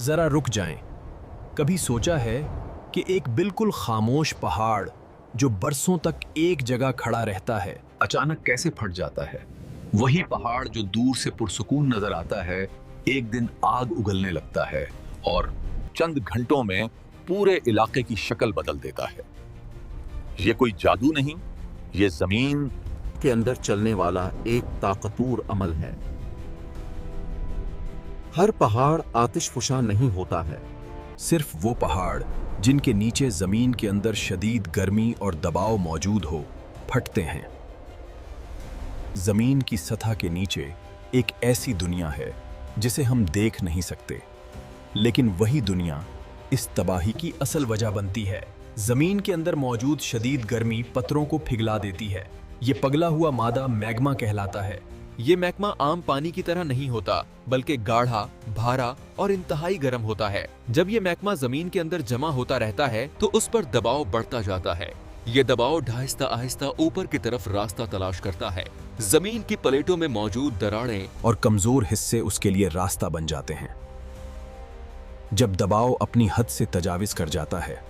जरा रुक जाएं। कभी सोचा है कि एक बिल्कुल खामोश पहाड़ जो बरसों तक एक जगह खड़ा रहता है अचानक कैसे फट जाता है। वही पहाड़ जो दूर से पुरसुकून नजर आता है, एक दिन आग उगलने लगता है और चंद घंटों में पूरे इलाके की शक्ल बदल देता है। ये कोई जादू नहीं, ये जमीन के अंदर चलने वाला एक ताकतवर अमल है। हर पहाड़ आतिशफुशा नहीं होता है। सिर्फ वो पहाड़ जिनके नीचे जमीन के अंदर शदीद गर्मी और दबाव मौजूद हो फटते हैं। जमीन की सतह के नीचे एक ऐसी दुनिया है जिसे हम देख नहीं सकते, लेकिन वही दुनिया इस तबाही की असल वजह बनती है। जमीन के अंदर मौजूद शदीद गर्मी पत्थरों को पिघला देती है। ये पगला हुआ मादा मैग्मा कहलाता है। ये मैग्मा आम पानी की तरह नहीं होता, बल्कि गाढ़ा, भारा और इंतहाई गर्म होता है। जब ये मैग्मा जमीन के अंदर जमा होता रहता है तो उस पर दबाव बढ़ता जाता है। ये दबाव आहिस्ता आहिस्ता ऊपर की तरफ रास्ता तलाश करता है। जमीन की प्लेटों में मौजूद दरारें और कमजोर हिस्से उसके लिए रास्ता बन जाते हैं। जब दबाव अपनी हद से तजाविज कर जाता है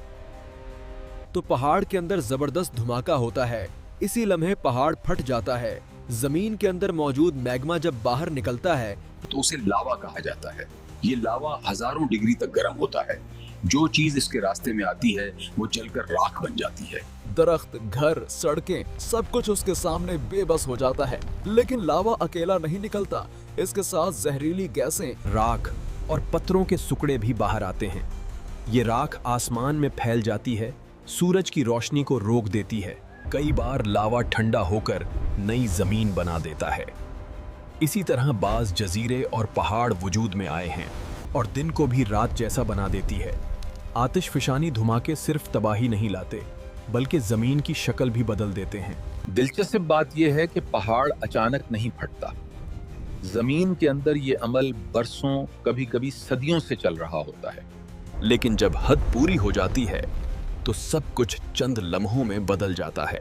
तो पहाड़ के अंदर जबरदस्त धमाका होता है। इसी लम्हे पहाड़ फट जाता है। जमीन के अंदर मौजूद मैग्मा जब बाहर निकलता है तो उसे लावा कहा जाता है। ये लावा हजारों डिग्री तक गर्म होता है। जो चीज इसके रास्ते में आती है वो जलकर राख बन जाती है। दरख्त, घर, सड़कें, सब कुछ उसके सामने बेबस हो जाता है। लेकिन लावा अकेला नहीं निकलता, इसके साथ जहरीली गैसें, राख और पत्थरों के टुकड़े भी बाहर आते हैं। ये राख आसमान में फैल जाती है, सूरज की रोशनी को रोक देती है। कई बार लावा ठंडा होकर नई जमीन बना देता है। इसी तरह बाज जजीरे और पहाड़ वजूद में आए हैं और दिन को भी रात जैसा बना देती है। आतिशफिशानी धमाके सिर्फ तबाही नहीं लाते, बल्कि जमीन की शक्ल भी बदल देते हैं। दिलचस्प बात यह है कि पहाड़ अचानक नहीं फटता। जमीन के अंदर ये अमल बरसों, कभी कभी सदियों से चल रहा होता है। लेकिन जब हद पूरी हो जाती है तो सब कुछ चंद लम्हों में बदल जाता है।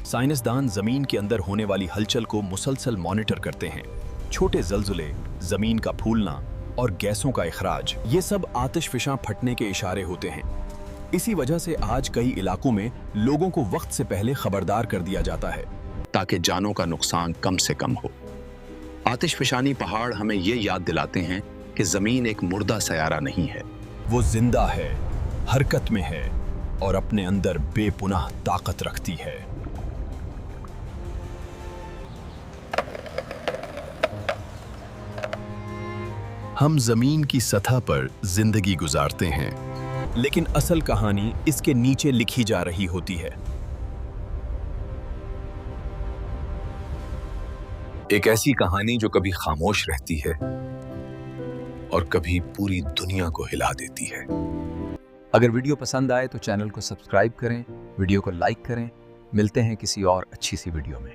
साइंसदान जमीन के अंदर होने वाली हलचल को मुसलसल मॉनिटर करते हैं। छोटे जलजुले, जमीन का फूलना और गैसों का इखराज, ये सब आतिशफिशां फटने के इशारे होते हैं। इसी वजह से आज कई इलाकों में लोगों को वक्त से पहले खबरदार कर दिया जाता है ताकि जानों का नुकसान कम से कम हो। आतिशफिशानी पहाड़ हमें ये याद दिलाते हैं कि जमीन एक मुर्दा सयारा नहीं है, वो जिंदा है, हरकत में है और अपने अंदर बेपुनाह ताकत रखती है। हम जमीन की सतह पर जिंदगी गुजारते हैं, लेकिन असल कहानी इसके नीचे लिखी जा रही होती है। एक ऐसी कहानी जो कभी खामोश रहती है और कभी पूरी दुनिया को हिला देती है। अगर वीडियो पसंद आए तो चैनल को सब्सक्राइब करें, वीडियो को लाइक करें। मिलते हैं किसी और अच्छी सी वीडियो में।